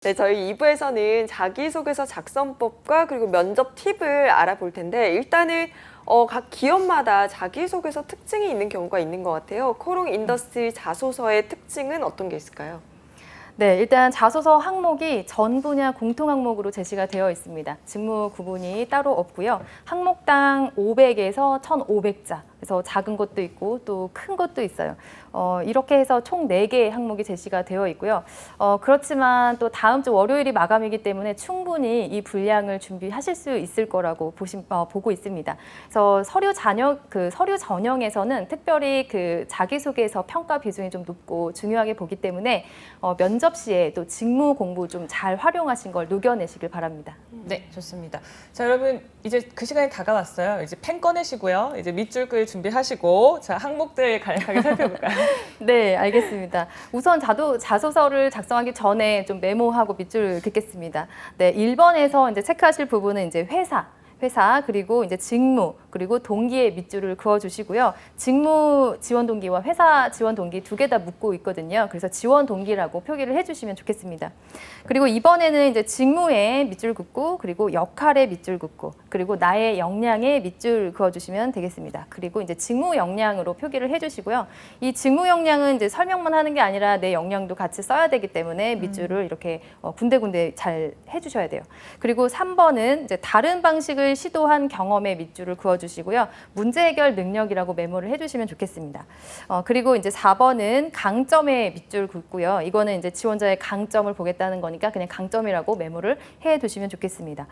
네, 저희 2부에서는 자기소개서 작성법과 그리고 면접 팁을 알아볼 텐데 일단은 각 기업마다 자기소개서 특징이 있는 경우가 있는 것 같아요. 코롱 인더스트리 자소서의 특징은 어떤 게 있을까요? 네, 일단 자소서 항목이 전 분야 공통 항목으로 제시가 되어 있습니다. 직무 구분이 따로 없고요. 항목당 500에서 1,500자. 그래서 작은 것도 있고 또 큰 것도 있어요. 이렇게 해서 총 4개의 항목이 제시가 되어 있고요. 그렇지만 또 다음 주 월요일이 마감이기 때문에 충분히 이 분량을 준비하실 수 있을 거라고 보고 있습니다. 그래서 서류 전형에서는 특별히 그 자기소개서 평가 비중이 좀 높고 중요하게 보기 때문에 면접 시에 또 직무 공부 좀 잘 활용하신 걸 녹여내시길 바랍니다. 네, 좋습니다. 자, 여러분 이제 그 시간이 다가왔어요. 이제 펜 꺼내시고요. 이제 밑줄 글 준비하시고 자, 항목들 간략하게 살펴볼까요? 네, 알겠습니다. 우선 자소서를 작성하기 전에 좀 메모하고 밑줄 긋겠습니다. 네, 1번에서 이제 체크하실 부분은 이제 회사 그리고 이제 직무 그리고 동기의 밑줄을 그어주시고요. 직무 지원 동기와 회사 지원 동기 두 개 다 묶고 있거든요. 그래서 지원 동기라고 표기를 해주시면 좋겠습니다. 그리고 이번에는 이제 직무에 밑줄 긋고 그리고 역할에 밑줄 긋고 그리고 나의 역량에 밑줄 그어주시면 되겠습니다. 그리고 이제 직무 역량으로 표기를 해주시고요. 이 직무 역량은 이제 설명만 하는 게 아니라 내 역량도 같이 써야 되기 때문에 밑줄을 이렇게 군데군데 잘 해주셔야 돼요. 그리고 3번은 이제 다른 방식을 시도한 경험의 밑줄을 그어주시고요. 문제 해결 능력이라고 메모를 해주시면 좋겠습니다. 그리고 이제 4번은 강점의 밑줄 긋고요. 이거는 이제 지원자의 강점을 보겠다는 거니까 그냥 강점이라고 메모를 해두시면 좋겠습니다.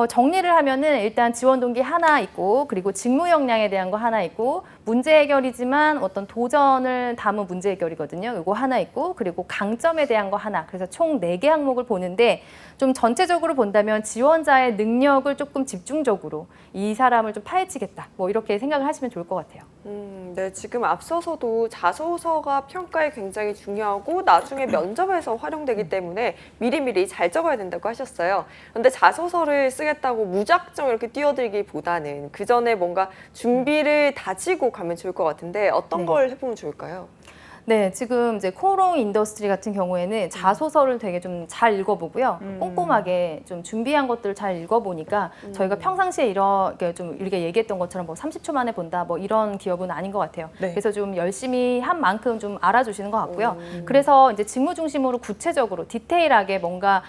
정리를 하면은 일단 지원 동기 하나 있고 그리고 직무 역량에 대한 거 하나 있고 문제 해결이지만 어떤 도전을 담은 문제 해결이거든요. 이거 하나 있고 그리고 강점에 대한 거 하나. 그래서 총 4개 항목을 보는데 좀 전체적으로 본다면 지원자의 능력을 조금 집중적으로 이 사람을 좀 파헤치겠다. 뭐 이렇게 생각을 하시면 좋을 것 같아요. 네, 지금 앞서서도 자소서가 평가에 굉장히 중요하고 나중에 면접에서 활용되기 때문에 미리미리 잘 적어야 된다고 하셨어요. 그런데 자소서를 쓰겠다고 무작정 이렇게 뛰어들기보다는 그 전에 뭔가 준비를 다지고 가면 좋을 것 같은데 어떤 걸 해보면 좋을까요? 네, 지금 이제 코롱 인더스트리 같은 경우에는 자소서를 되게 좀 잘 읽어보고요. 꼼꼼하게 좀 준비한 것들을 잘 읽어보니까 저희가 평상시에 이렇게 얘기했던 것처럼 뭐 30초 만에 본다 뭐 이런 기업은 아닌 것 같아요. 네. 그래서 좀 열심히 한 만큼 좀 알아주시는 것 같고요. 그래서 이제 직무 중심으로 구체적으로 디테일하게 뭔가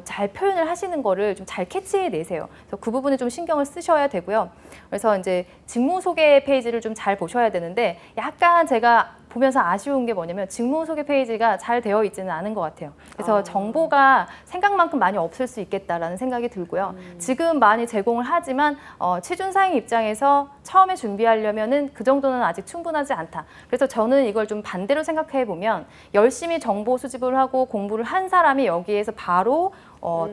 잘 표현을 하시는 거를 좀 잘 캐치해내세요. 그래서 그 부분에 좀 신경을 쓰셔야 되고요. 그래서 이제 직무 소개 페이지를 좀 잘 보셔야 되는데 약간 제가 보면서 아쉬운 게 뭐냐면 직무 소개 페이지가 잘 되어 있지는 않은 것 같아요. 그래서 정보가 생각만큼 많이 없을 수 있겠다라는 생각이 들고요. 지금 많이 제공을 하지만 취준사의 입장에서 처음에 준비하려면은 그 정도는 아직 충분하지 않다. 그래서 저는 이걸 좀 반대로 생각해 보면 열심히 정보 수집을 하고 공부를 한 사람이 여기에서 바로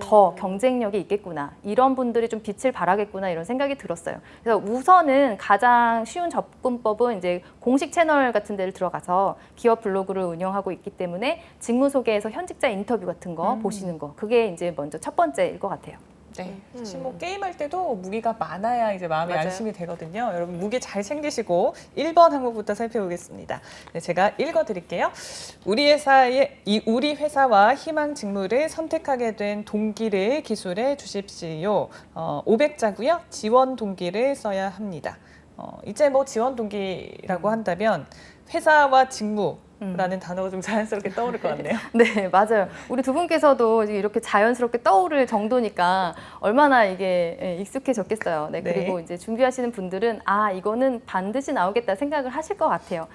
더 경쟁력이 있겠구나. 이런 분들이 좀 빛을 발하겠구나 이런 생각이 들었어요. 그래서 우선은 가장 쉬운 접근법은 이제 공식 채널 같은 데를 들어가서 기업 블로그를 운영하고 있기 때문에 직무 소개에서 현직자 인터뷰 같은 거 보시는 거. 그게 이제 먼저 첫 번째일 것 같아요. 네, 사실 뭐 게임할 때도 무기가 많아야 이제 마음이 맞아요. 안심이 되거든요. 여러분 무기 잘 챙기시고 1번 항목부터 살펴보겠습니다. 네, 제가 읽어드릴게요. 우리 회사와 희망 직무를 선택하게 된 동기를 기술해 주십시오. 500자고요. 지원 동기를 써야 합니다. 이제 뭐 지원 동기라고 한다면 회사와 직무 라는 단어가 좀 자연스럽게 떠오를 것 같네요. 네, 맞아요. 우리 두 분께서도 이렇게 자연스럽게 떠오를 정도니까 얼마나 이게 익숙해졌겠어요. 네, 그리고 네. 이제 준비하시는 분들은 이거는 반드시 나오겠다 생각을 하실 것 같아요.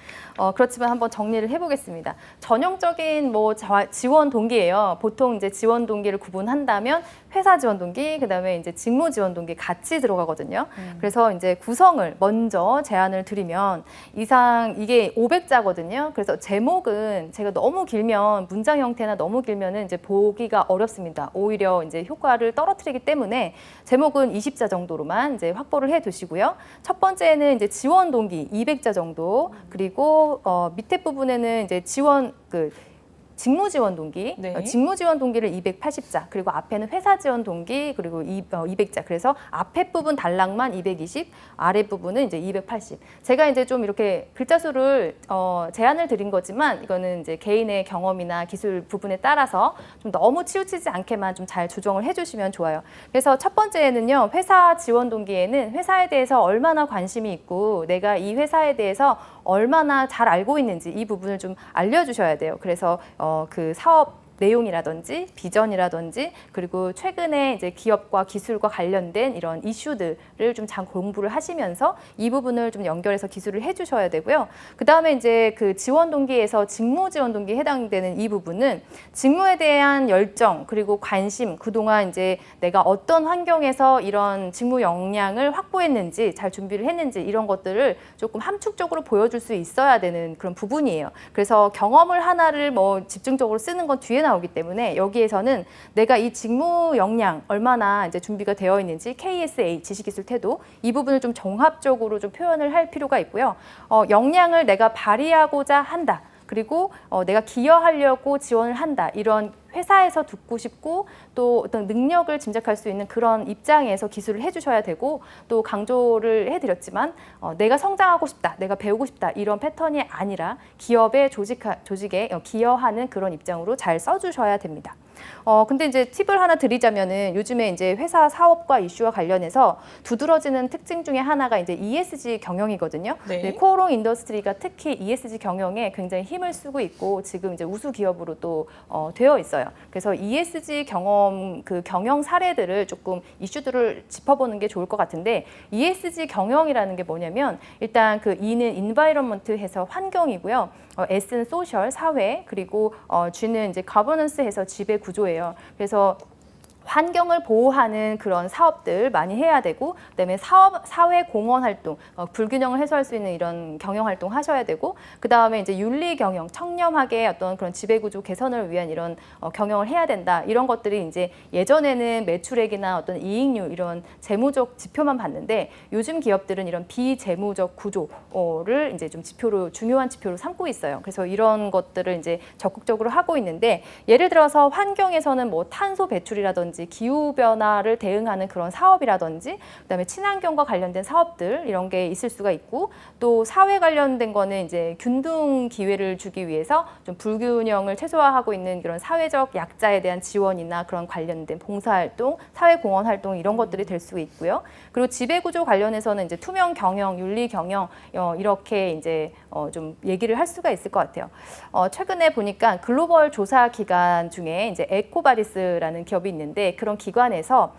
그렇지만 한번 정리를 해보겠습니다. 전형적인 뭐 지원 동기예요. 보통 이제 지원 동기를 구분한다면 회사 지원 동기, 그다음에 이제 직무 지원 동기 같이 들어가거든요. 그래서 이제 구성을 먼저 제안을 드리면 이게 500자거든요. 그래서 제목은 제가 너무 길면 문장 형태나 너무 길면은 이제 보기가 어렵습니다. 오히려 이제 효과를 떨어뜨리기 때문에 제목은 20자 정도로만 이제 확보를 해 두시고요. 첫 번째는 이제 지원 동기 200자 정도, 그리고 밑에 부분에는 이제 직무 지원 동기, 네. 직무 지원 동기를 280자, 그리고 앞에는 회사 지원 동기, 그리고 200자. 그래서 앞에 부분 단락만 220, 아래 부분은 이제 280. 제가 이제 좀 이렇게 글자 수를 제한을 드린 거지만 이거는 이제 개인의 경험이나 기술 부분에 따라서 좀 너무 치우치지 않게만 좀 잘 조정을 해주시면 좋아요. 그래서 첫 번째는요, 회사 지원 동기에는 회사에 대해서 얼마나 관심이 있고 내가 이 회사에 대해서 얼마나 잘 알고 있는지 이 부분을 좀 알려주셔야 돼요. 그래서 그 사업 내용이라든지 비전이라든지 그리고 최근에 이제 기업과 기술과 관련된 이런 이슈들을 좀 잘 공부를 하시면서 이 부분을 좀 연결해서 기술을 해주셔야 되고요. 그 다음에 이제 그 지원 동기에서 직무 지원 동기에 해당되는 이 부분은 직무에 대한 열정 그리고 관심, 그동안 이제 내가 어떤 환경에서 이런 직무 역량을 확보했는지 잘 준비를 했는지 이런 것들을 조금 함축적으로 보여줄 수 있어야 되는 그런 부분이에요. 그래서 경험을 하나를 뭐 집중적으로 쓰는 건 뒤에 나오기 때문에 여기에서는 내가 이 직무 역량 얼마나 이제 준비가 되어 있는지 KSA 지식기술 태도 이 부분을 좀 종합적으로 좀 표현을 할 필요가 있고요. 역량을 내가 발휘하고자 한다. 그리고 내가 기여하려고 지원을 한다. 이런 회사에서 듣고 싶고 또 어떤 능력을 짐작할 수 있는 그런 입장에서 기술을 해주셔야 되고 또 강조를 해드렸지만 내가 성장하고 싶다, 내가 배우고 싶다 이런 패턴이 아니라 기업의 조직에 기여하는 그런 입장으로 잘 써주셔야 됩니다. 근데 이제 팁을 하나 드리자면은 요즘에 이제 회사 사업과 이슈와 관련해서 두드러지는 특징 중에 하나가 이제 ESG 경영이거든요. 네. 네, 코오롱 인더스트리가 특히 ESG 경영에 굉장히 힘을 쓰고 있고 지금 이제 우수 기업으로 또 되어 있어요. 그래서 ESG 경영 사례들을 조금 이슈들을 짚어보는 게 좋을 것 같은데 ESG 경영이라는 게 뭐냐면 일단 그 E는 인바이러먼트 해서 환경이고요. S는 소셜, 사회, 그리고 G는 이제 거버넌스 해서 지배 구조예요. 그래서 환경을 보호하는 그런 사업들 많이 해야 되고 그다음에 사회 공헌 활동, 불균형을 해소할 수 있는 이런 경영 활동 하셔야 되고 그다음에 이제 윤리 경영, 청렴하게 어떤 그런 지배 구조 개선을 위한 이런 경영을 해야 된다. 이런 것들이 이제 예전에는 매출액이나 어떤 이익률 이런 재무적 지표만 봤는데 요즘 기업들은 이런 비재무적 구조를 이제 좀 중요한 지표로 삼고 있어요. 그래서 이런 것들을 이제 적극적으로 하고 있는데 예를 들어서 환경에서는 뭐 탄소 배출이라든지 기후 변화를 대응하는 그런 사업이라든지 그다음에 친환경과 관련된 사업들 이런 게 있을 수가 있고 또 사회 관련된 거는 이제 균등 기회를 주기 위해서 좀 불균형을 최소화하고 있는 그런 사회적 약자에 대한 지원이나 그런 관련된 봉사활동, 사회공헌 활동 이런 것들이 될 수 있고요. 그리고 지배구조 관련해서는 이제 투명 경영, 윤리 경영 이렇게 이제 좀 얘기를 할 수가 있을 것 같아요. 최근에 보니까 글로벌 조사 기관 중에 이제 에코바리스라는 기업이 있는데 그런 기관에서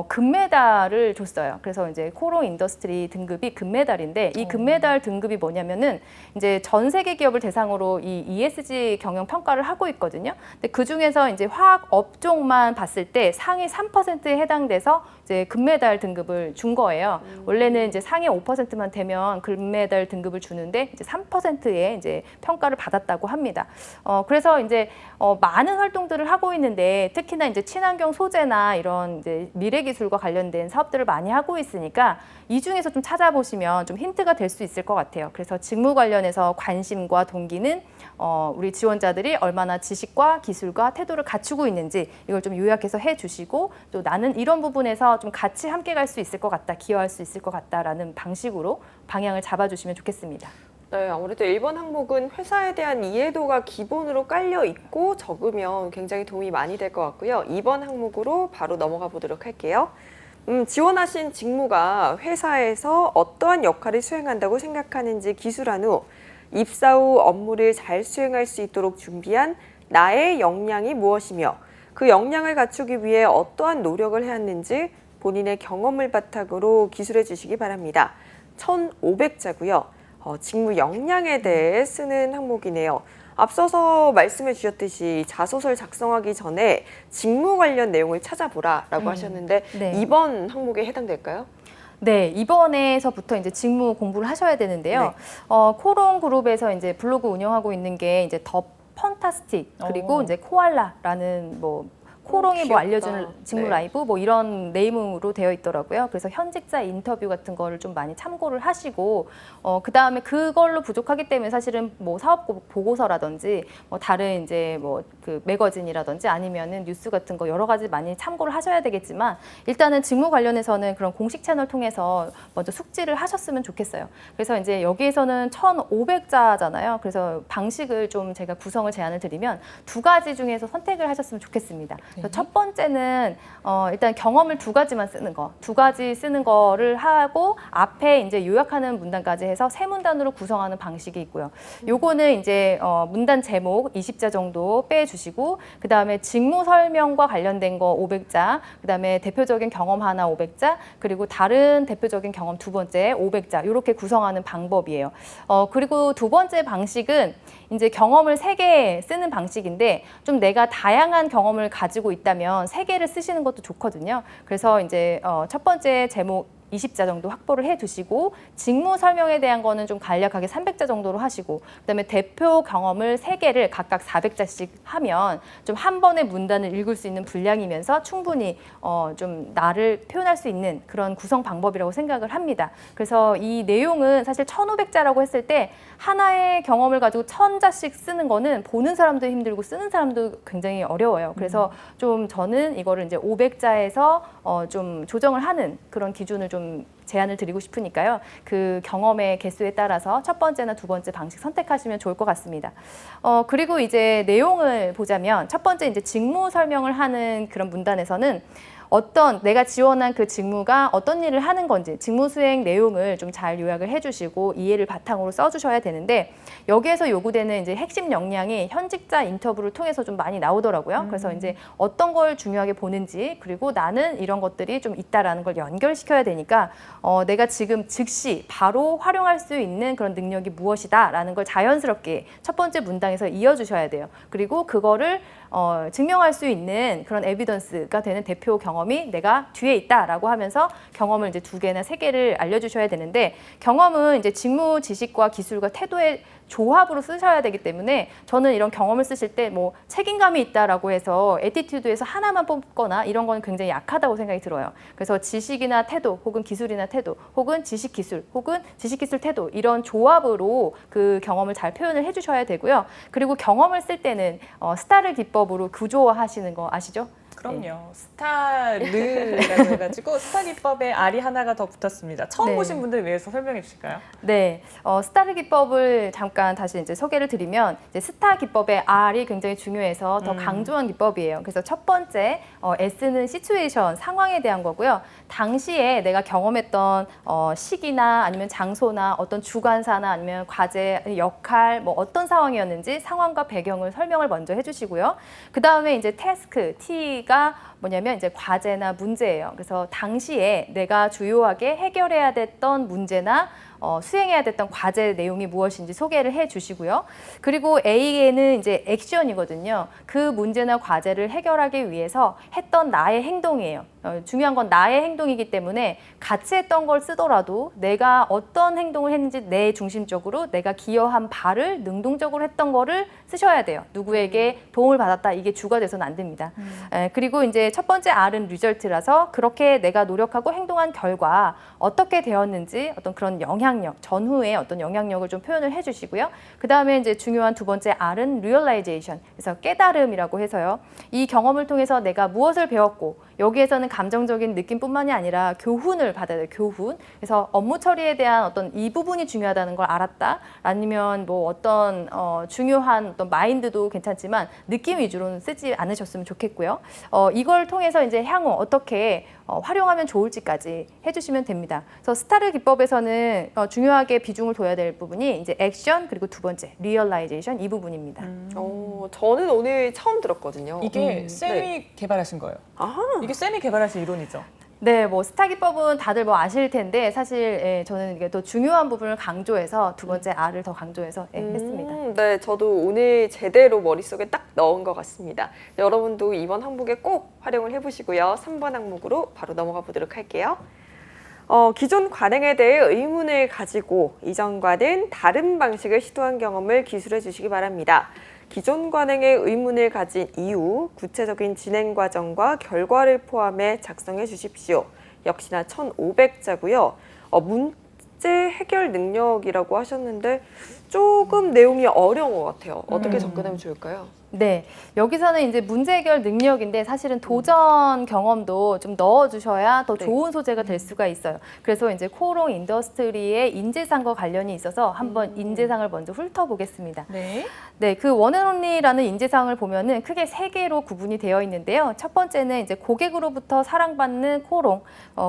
금메달을 줬어요. 그래서 이제 코오롱 인더스트리 등급이 금메달인데 이 금메달 등급이 뭐냐면은 이제 전 세계 기업을 대상으로 이 ESG 경영 평가를 하고 있거든요. 근데 그 중에서 이제 화학 업종만 봤을 때 상위 3%에 해당돼서 이제 금메달 등급을 준 거예요. 원래는 이제 상위 5%만 되면 금메달 등급을 주는데 이제 3%의 이제 평가를 받았다고 합니다. 그래서 이제 많은 활동들을 하고 있는데 특히나 이제 친환경 소재나 이런 이제 미래 기술과 관련된 사업들을 많이 하고 있으니까 이 중에서 좀 찾아보시면 좀 힌트가 될 수 있을 것 같아요. 그래서 직무 관련해서 관심과 동기는 우리 지원자들이 얼마나 지식과 기술과 태도를 갖추고 있는지 이걸 좀 요약해서 해주시고 또 나는 이런 부분에서 좀 같이 함께 갈 수 있을 것 같다, 기여할 수 있을 것 같다라는 방식으로 방향을 잡아주시면 좋겠습니다. 네, 아무래도 1번 항목은 회사에 대한 이해도가 기본으로 깔려 있고 적으면 굉장히 도움이 많이 될 것 같고요. 2번 항목으로 바로 넘어가 보도록 할게요. 지원하신 직무가 회사에서 어떠한 역할을 수행한다고 생각하는지 기술한 후 입사 후 업무를 잘 수행할 수 있도록 준비한 나의 역량이 무엇이며 그 역량을 갖추기 위해 어떠한 노력을 해왔는지 본인의 경험을 바탕으로 기술해 주시기 바랍니다. 1,500자고요. 직무 역량에 대해 쓰는 항목이네요. 앞서서 말씀해 주셨듯이 자소설 작성하기 전에 직무 관련 내용을 찾아보라라고 하셨는데 네. 2번 항목에 해당될까요? 네, 이번에서부터 이제 직무 공부를 하셔야 되는데요. 네. 코오롱 그룹에서 이제 블로그 운영하고 있는 게 이제 더 펀타스틱 그리고 이제 코알라라는 뭐 코롱이 뭐 귀엽다. 알려주는 직무 네. 라이브 뭐 이런 네이밍으로 되어 있더라고요. 그래서 현직자 인터뷰 같은 거를 좀 많이 참고를 하시고 그 다음에 그걸로 부족하기 때문에 사실은 뭐 사업 보고서라든지 뭐 다른 이제 뭐 그 매거진이라든지 아니면은 뉴스 같은 거 여러 가지 많이 참고를 하셔야 되겠지만 일단은 직무 관련해서는 그런 공식 채널 통해서 먼저 숙지를 하셨으면 좋겠어요. 그래서 이제 여기에서는 1,500자잖아요. 그래서 방식을 좀 제가 구성을 제안을 드리면 두 가지 중에서 선택을 하셨으면 좋겠습니다. 그래서 첫 번째는 일단 경험을 두 가지만 쓰는 거, 두 가지 쓰는 거를 하고 앞에 이제 요약하는 문단까지 해서 세 문단으로 구성하는 방식이 있고요. 요거는 이제 문단 제목 20자 정도 빼주시고 그 다음에 직무 설명과 관련된 거 500자, 그 다음에 대표적인 경험 하나 500자, 그리고 다른 대표적인 경험 두 번째 500자 이렇게 구성하는 방법이에요. 그리고 두 번째 방식은 이제 경험을 3개 쓰는 방식인데 좀 내가 다양한 경험을 가지고 있다면 3개를 쓰시는 것도 좋거든요. 그래서 이제 첫 번째 제목 20자 정도 확보를 해두시고 직무 설명에 대한 거는 좀 간략하게 300자 정도로 하시고 그다음에 대표 경험을 3개를 각각 400자씩 하면 좀 한 번에 문단을 읽을 수 있는 분량이면서 충분히 좀 나를 표현할 수 있는 그런 구성 방법이라고 생각을 합니다. 그래서 이 내용은 사실 1,500자라고 했을 때 하나의 경험을 가지고 1,000자씩 쓰는 거는 보는 사람도 힘들고 쓰는 사람도 굉장히 어려워요. 그래서 좀 저는 이거를 이제 500자에서 좀 조정을 하는 그런 기준을 좀 제안을 드리고 싶으니까요. 그 경험의 개수에 따라서 첫 번째나 두 번째 방식 선택하시면 좋을 것 같습니다. 그리고 이제 내용을 보자면 첫 번째 이제 직무 설명을 하는 그런 문단에서는 어떤 내가 지원한 그 직무가 어떤 일을 하는 건지 직무 수행 내용을 좀 잘 요약을 해주시고 이해를 바탕으로 써주셔야 되는데 여기에서 요구되는 이제 핵심 역량이 현직자 인터뷰를 통해서 좀 많이 나오더라고요. 그래서 이제 어떤 걸 중요하게 보는지 그리고 나는 이런 것들이 좀 있다라는 걸 연결시켜야 되니까 내가 지금 즉시 바로 활용할 수 있는 그런 능력이 무엇이다라는 걸 자연스럽게 첫 번째 문장에서 이어주셔야 돼요. 그리고 그거를 증명할 수 있는 그런 에비던스가 되는 대표 경험이 내가 뒤에 있다라고 하면서 경험을 이제 2개나 3개를 알려주셔야 되는데 경험은 이제 직무 지식과 기술과 태도의 조합으로 쓰셔야 되기 때문에 저는 이런 경험을 쓰실 때 뭐 책임감이 있다라고 해서 애티튜드에서 하나만 뽑거나 이런 건 굉장히 약하다고 생각이 들어요. 그래서 지식이나 태도 혹은 기술이나 태도 혹은 지식 기술 혹은 지식 기술 태도 이런 조합으로 그 경험을 잘 표현을 해주셔야 되고요. 그리고 경험을 쓸 때는 스타를 기법으로 구조화하시는 거 아시죠? 그럼요. 스타르라고 해가지고 스타 기법에 R이 하나가 더 붙었습니다. 처음 네. 보신 분들 위해서 설명해 주실까요? 네, 스타르 기법을 잠깐 다시 이제 소개를 드리면 이제 스타 기법의 R이 굉장히 중요해서 더 강조한 기법이에요. 그래서 첫 번째 S는 시츄에이션 상황에 대한 거고요. 당시에 내가 경험했던 시기나 아니면 장소나 어떤 주관사나 아니면 과제, 역할 뭐 어떤 상황이었는지 상황과 배경을 설명을 먼저 해주시고요. 그 다음에 이제 태스크 T가 뭐냐면 이제 과제나 문제예요. 그래서 당시에 내가 주요하게 해결해야 됐던 문제나 수행해야 됐던 과제 내용이 무엇인지 소개를 해 주시고요. 그리고 A에는 이제 액션이거든요. 그 문제나 과제를 해결하기 위해서 했던 나의 행동이에요. 중요한 건 나의 행동이기 때문에 같이 했던 걸 쓰더라도 내가 어떤 행동을 했는지 내 중심적으로 내가 기여한 바를 능동적으로 했던 거를 쓰셔야 돼요. 누구에게 도움을 받았다 이게 주가 돼서는 안 됩니다. 그리고 이제 첫 번째 R은 리절트라서 그렇게 내가 노력하고 행동한 결과 어떻게 되었는지 어떤 그런 영향력, 전후에 어떤 영향력을 좀 표현을 해주시고요. 그 다음에 이제 중요한 두 번째 R은 realization, 그래서 깨달음이라고 해서요. 이 경험을 통해서 내가 무엇을 배웠고 여기에서는 감정적인 느낌뿐만이 아니라 교훈을 받아야 돼요. 교훈. 그래서 업무 처리에 대한 어떤 이 부분이 중요하다는 걸 알았다. 아니면 뭐 어떤 중요한 어떤 마인드도 괜찮지만 느낌 위주로는 쓰지 않으셨으면 좋겠고요. 이걸 통해서 이제 향후 어떻게 활용하면 좋을지까지 해주시면 됩니다. 그래서 스타르 기법에서는 중요하게 비중을 둬야 될 부분이 이제 액션 그리고 두 번째 리얼라이제이션 이 부분입니다. 저는 오늘 처음 들었거든요. 이게 쌤이 네. 개발하신 거예요. 아하. 이게 쌤이 개발하신 이론이죠. 네, 뭐 스타 기법은 다들 뭐 아실 텐데 사실 저는 이게 또 중요한 부분을 강조해서 두 번째 R을 더 강조해서 했습니다. 네, 저도 오늘 제대로 머릿속에 딱 넣은 것 같습니다. 여러분도 이번 항목에 꼭 활용을 해보시고요. 3번 항목으로 바로 넘어가 보도록 할게요. 기존 관행에 대해 의문을 가지고 이전과는 다른 방식을 시도한 경험을 기술해 주시기 바랍니다. 기존 관행에 의문을 가진 이유, 구체적인 진행 과정과 결과를 포함해 작성해 주십시오. 역시나 1,500자고요. 문제 해결 능력이라고 하셨는데 조금 내용이 어려운 것 같아요. 어떻게 접근하면 좋을까요? 네, 여기서는 이제 문제 해결 능력인데 사실은 도전 경험도 좀 넣어주셔야 더 네. 좋은 소재가 될 수가 있어요. 그래서 이제 코오롱 인더스트리의 인재상과 관련이 있어서 한번 인재상을 먼저 훑어보겠습니다. 네. 네, 그 원앤온리라는 인재상을 보면은 크게 3개로 구분이 되어 있는데요. 첫 번째는 이제 고객으로부터 사랑받는 코오롱.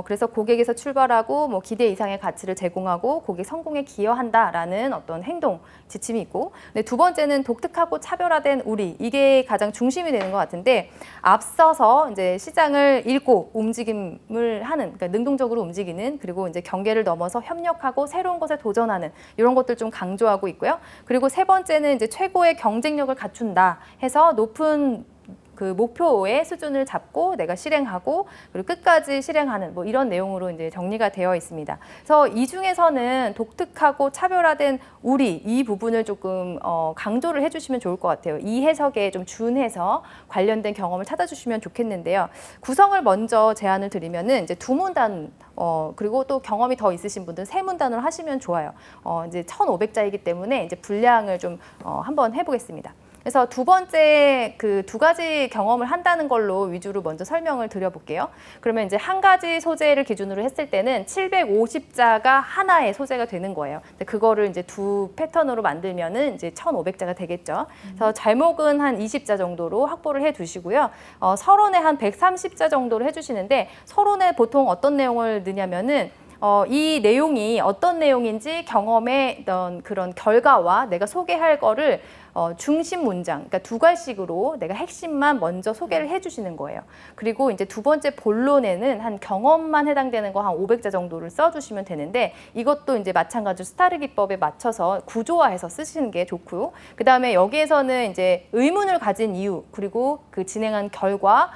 그래서 고객에서 출발하고 뭐 기대 이상의 가치를 제공하고 고객 성공에 기여한다라는 어떤 행동 지침이 있고, 네, 두 번째는 독특하고 차별화된 우리. 이게 가장 중심이 되는 것 같은데 앞서서 이제 시장을 읽고 움직임을 하는, 그러니까 능동적으로 움직이는, 그리고 이제 경계를 넘어서 협력하고 새로운 것에 도전하는 이런 것들 좀 강조하고 있고요. 그리고 세 번째는 이제 최고의 경쟁력을 갖춘다 해서 높은 그 목표의 수준을 잡고 내가 실행하고 그리고 끝까지 실행하는 뭐 이런 내용으로 이제 정리가 되어 있습니다. 그래서 이 중에서는 독특하고 차별화된 우리 이 부분을 조금 강조를 해주시면 좋을 것 같아요. 이 해석에 좀 준해서 관련된 경험을 찾아주시면 좋겠는데요. 구성을 먼저 제안을 드리면은 이제 2문단 그리고 또 경험이 더 있으신 분들은 3문단으로 하시면 좋아요. 이제 1,500자이기 때문에 이제 분량을 좀 한번 해보겠습니다. 그래서 두 번째 그 2가지 경험을 한다는 걸로 위주로 먼저 설명을 드려볼게요. 그러면 이제 한 가지 소재를 기준으로 했을 때는 750자가 하나의 소재가 되는 거예요. 근데 그거를 이제 2 패턴으로 만들면은 이제 1,500자가 되겠죠. 그래서 제목은 한 20자 정도로 확보를 해 두시고요. 서론에 한 130자 정도로 해주시는데 서론에 보통 어떤 내용을 넣냐면은 이 내용이 어떤 내용인지 경험의 어떤 그런 결과와 내가 소개할 거를 중심 문장, 그러니까 2갈씩으로 내가 핵심만 먼저 소개를 해주시는 거예요. 그리고 이제 두 번째 본론에는 한 경험만 해당되는 거 한 500자 정도를 써주시면 되는데 이것도 이제 마찬가지로 스타르 기법에 맞춰서 구조화해서 쓰시는 게 좋고요. 그 다음에 여기에서는 이제 의문을 가진 이유, 그리고 그 진행한 결과,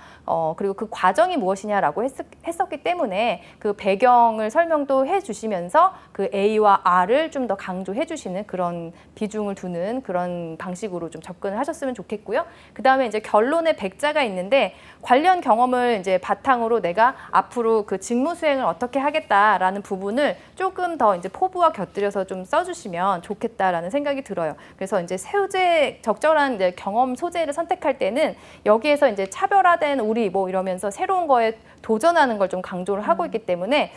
그리고 그 과정이 무엇이냐라고 했었기 때문에 그 배경을 설명도 해주시면서 그 A와 R을 좀 더 강조해 주시는 그런 비중을 두는 그런 방식으로 좀 접근을 하셨으면 좋겠고요. 그 다음에 이제 결론에 100자가 있는데 관련 경험을 이제 바탕으로 내가 앞으로 그 직무 수행을 어떻게 하겠다라는 부분을 조금 더 이제 포부와 곁들여서 좀 써주시면 좋겠다라는 생각이 들어요. 그래서 이제 소재, 적절한 이제 경험 소재를 선택할 때는 여기에서 이제 차별화된 우리 뭐 이러면서 새로운 거에 도전하는 걸 좀 강조를 하고 있기 때문에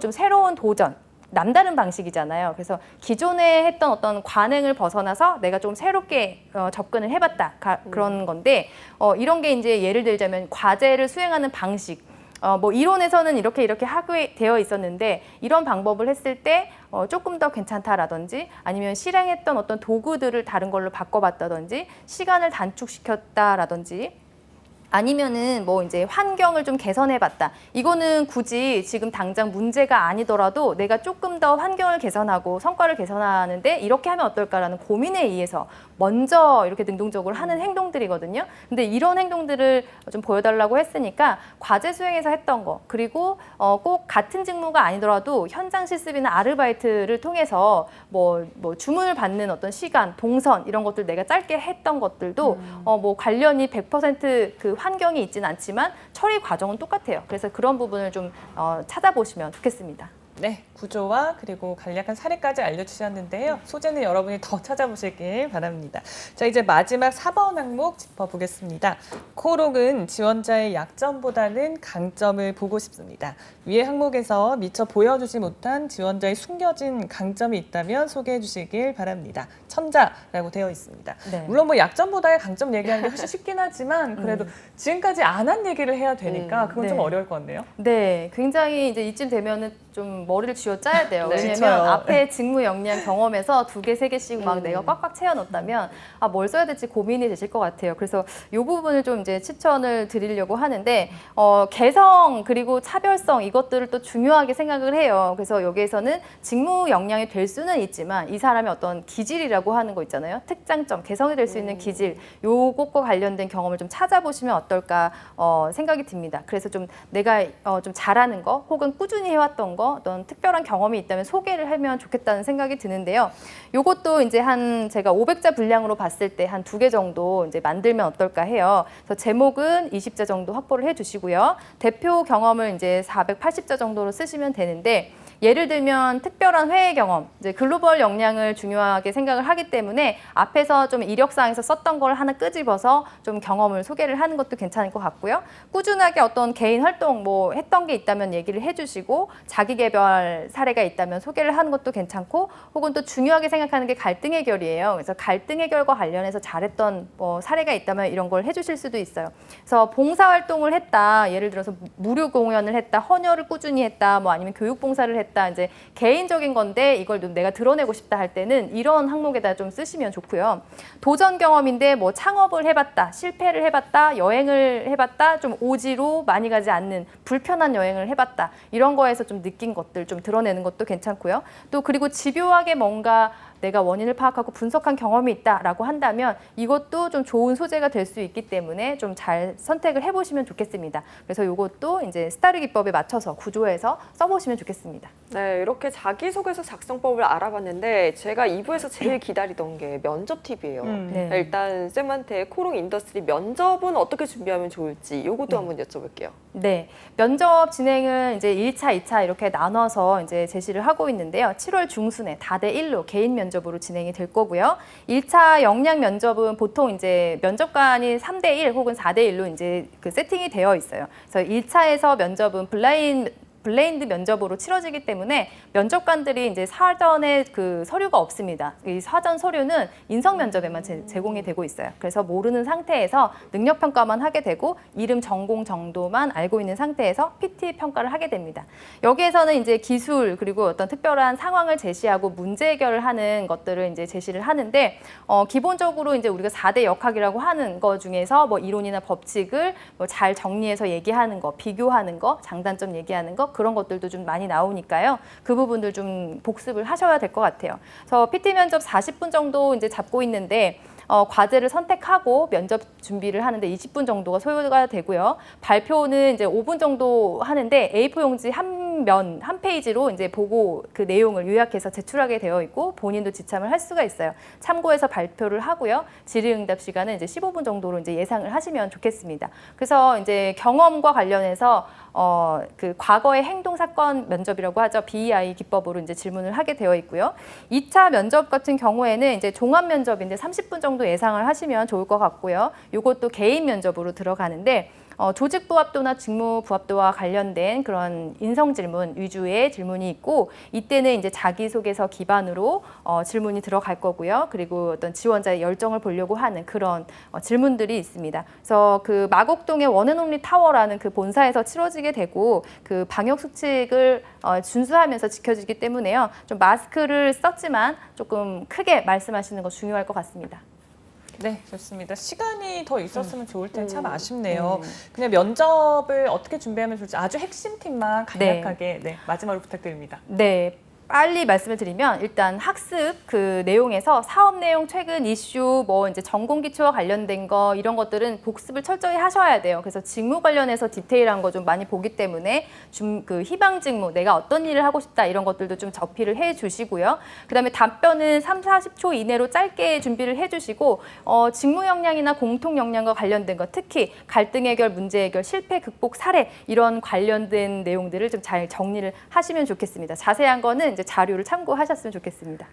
좀 새로운 도전, 남다른 방식이잖아요. 그래서 기존에 했던 어떤 관행을 벗어나서 내가 좀 새롭게 접근을 해봤다 그런 건데 이런 게 이제 예를 들자면 과제를 수행하는 방식. 뭐 이론에서는 이렇게 하게 되어 있었는데 이런 방법을 했을 때 조금 더 괜찮다라든지 아니면 실행했던 어떤 도구들을 다른 걸로 바꿔봤다든지 시간을 단축시켰다라든지 아니면은 뭐 이제 환경을 좀 개선해봤다. 이거는 굳이 지금 당장 문제가 아니더라도 내가 조금 더 환경을 개선하고 성과를 개선하는데 이렇게 하면 어떨까라는 고민에 의해서 먼저 이렇게 능동적으로 하는 행동들이거든요. 근데 이런 행동들을 좀 보여달라고 했으니까 과제 수행에서 했던 거 그리고 꼭 같은 직무가 아니더라도 현장 실습이나 아르바이트를 통해서 뭐 주문을 받는 어떤 시간, 동선 이런 것들 내가 짧게 했던 것들도 뭐 관련이 100% 그 환경이 있지는 않지만 처리 과정은 똑같아요. 그래서 그런 부분을 좀 찾아보시면 좋겠습니다. 네, 구조와 그리고 간략한 사례까지 알려주셨는데요. 소재는 여러분이 더 찾아보시길 바랍니다. 자, 이제 마지막 4번 항목 짚어보겠습니다. 코오롱은 지원자의 약점보다는 강점을 보고 싶습니다. 위의 항목에서 미처 보여주지 못한 지원자의 숨겨진 강점이 있다면 소개해 주시길 바랍니다. 첨자라고 되어 있습니다. 네. 물론 뭐 약점보다의 강점 얘기하는 게 훨씬 쉽긴 하지만 그래도 지금까지 안 한 얘기를 해야 되니까 그건 좀 네. 어려울 것 같네요. 네, 굉장히 이제 이쯤 되면은 좀 머리를 쥐어 짜야 돼요. 네. 왜냐면 지쳐요. 앞에 직무 역량 경험에서 2개, 3개씩 막 내가 꽉꽉 채워 넣었다면 뭘 써야 될지 고민이 되실 것 같아요. 그래서 이 부분을 좀 이제 추천을 드리려고 하는데 개성 그리고 차별성 이것들을 또 중요하게 생각을 해요. 그래서 여기에서는 직무 역량이 될 수는 있지만 이 사람의 어떤 기질이라고 하는 거 있잖아요. 특장점, 개성이 될 수 있는 기질 요것과 관련된 경험을 좀 찾아보시면 어떨까 생각이 듭니다. 그래서 좀 내가 좀 잘하는 거 혹은 꾸준히 해왔던 거 어떤 어떤 특별한 경험이 있다면 소개를 하면 좋겠다는 생각이 드는데요. 요것도 이제 제가 500자 분량으로 봤을 때 한 2개 정도 이제 만들면 어떨까 해요. 그래서 제목은 20자 정도 확보를 해주시고요. 대표 경험을 이제 480자 정도로 쓰시면 되는데, 예를 들면 특별한 회의 경험, 이제 글로벌 역량을 중요하게 생각을 하기 때문에 앞에서 좀 이력사항에서 썼던 걸 하나 끄집어서 좀 경험을 소개를 하는 것도 괜찮을 것 같고요. 꾸준하게 어떤 개인 활동 뭐 했던 게 있다면 얘기를 해주시고, 자기 개발 사례가 있다면 소개를 하는 것도 괜찮고, 혹은 또 중요하게 생각하는 게 갈등 해결이에요. 그래서 갈등 해결과 관련해서 잘했던 뭐 사례가 있다면 이런 걸 해주실 수도 있어요. 그래서 봉사 활동을 했다, 예를 들어서 무료 공연을 했다, 헌혈을 꾸준히 했다, 뭐 아니면 교육 봉사를 했다, 이제 개인적인 건데 이걸 좀 내가 드러내고 싶다 할 때는 이런 항목에다 좀 쓰시면 좋고요. 도전 경험인데 뭐 창업을 해봤다, 실패를 해봤다, 여행을 해봤다, 좀 오지로 많이 가지 않는 불편한 여행을 해봤다, 이런 거에서 좀 느낀 것들 좀 드러내는 것도 괜찮고요. 또 그리고 집요하게 뭔가 내가 원인을 파악하고 분석한 경험이 있다라고 한다면 이것도 좀 좋은 소재가 될 수 있기 때문에 좀 잘 선택을 해보시면 좋겠습니다. 그래서 이것도 이제 스타일 기법에 맞춰서 구조해서 써보시면 좋겠습니다. 네, 이렇게 자기소개서 작성법을 알아봤는데 제가 2부에서 제일 기다리던 게 면접 팁이에요. 네. 일단 쌤한테 코롱 인더스트리 면접은 어떻게 준비하면 좋을지 이것도 한번 여쭤볼게요. 네, 면접 진행은 이제 1차, 2차 이렇게 나눠서 이제 제시를 하고 있는데요. 7월 중순에 다대 1로 개인 면접으로 진행이 될 거고요. 1차 역량 면접은 보통 이제 면접관이 3대 1 혹은 4대 1로 이제 그 세팅이 되어 있어요. 그래서 1차에서 면접은 블레인드 면접으로 치러지기 때문에 면접관들이 이제 사전에 그 서류가 없습니다. 이 사전 서류는 인성 면접에만 제공이 되고 있어요. 그래서 모르는 상태에서 능력 평가만 하게 되고 이름, 전공 정도만 알고 있는 상태에서 PT 평가를 하게 됩니다. 여기에서는 이제 기술 그리고 어떤 특별한 상황을 제시하고 문제 해결을 하는 것들을 이제 제시를 하는데 기본적으로 이제 우리가 4대 역학이라고 하는 거 중에서 뭐 이론이나 법칙을 뭐 잘 정리해서 얘기하는 거, 비교하는 거, 장단점 얘기하는 거, 그런 것들도 좀 많이 나오니까요. 그 부분들 좀 복습을 하셔야 될 것 같아요. 그래서 PT 면접 40분 정도 이제 잡고 있는데 과제를 선택하고 면접 준비를 하는데 20분 정도가 소요가 되고요. 발표는 이제 5분 정도 하는데 A4 용지 한 페이지로 이제 보고 그 내용을 요약해서 제출하게 되어 있고 본인도 지참을 할 수가 있어요. 참고해서 발표를 하고요. 질의응답 시간은 이제 15분 정도로 이제 예상을 하시면 좋겠습니다. 그래서 이제 경험과 관련해서 그 과거의 행동 사건 면접이라고 하죠. BEI 기법으로 이제 질문을 하게 되어 있고요. 2차 면접 같은 경우에는 이제 종합 면접인데 30분 정도 예상을 하시면 좋을 것 같고요. 이것도 개인 면접으로 들어가는데 조직 부합도나 직무 부합도와 관련된 그런 인성 질문 위주의 질문이 있고 이때는 이제 자기소개서 기반으로 질문이 들어갈 거고요. 그리고 어떤 지원자의 열정을 보려고 하는 그런 질문들이 있습니다. 그래서 그 마곡동의 원앤온리 타워라는 그 본사에서 치러지게 되고 그 방역 수칙을 준수하면서 지켜지기 때문에요. 좀 마스크를 썼지만 조금 크게 말씀하시는 거 중요할 것 같습니다. 네, 좋습니다. 시간이 더 있었으면 좋을 텐데 참 아쉽네요. 그냥 면접을 어떻게 준비하면 좋을지 아주 핵심 팁만 간략하게 마지막으로 부탁드립니다. 네. 빨리 말씀을 드리면 일단 학습 그 내용에서 사업 내용, 최근 이슈, 뭐 이제 전공 기초와 관련된 거 이런 것들은 복습을 철저히 하셔야 돼요. 그래서 직무 관련해서 디테일한 거 좀 많이 보기 때문에 그 희망 직무, 내가 어떤 일을 하고 싶다 이런 것들도 좀 접히를 해 주시고요. 그다음에 답변은 30-40초 이내로 짧게 준비를 해 주시고 직무 역량이나 공통 역량과 관련된 거, 특히 갈등 해결, 문제 해결, 실패 극복 사례 이런 관련된 내용들을 좀 잘 정리를 하시면 좋겠습니다. 자세한 거는 이제 자료를 참고하셨으면 좋겠습니다.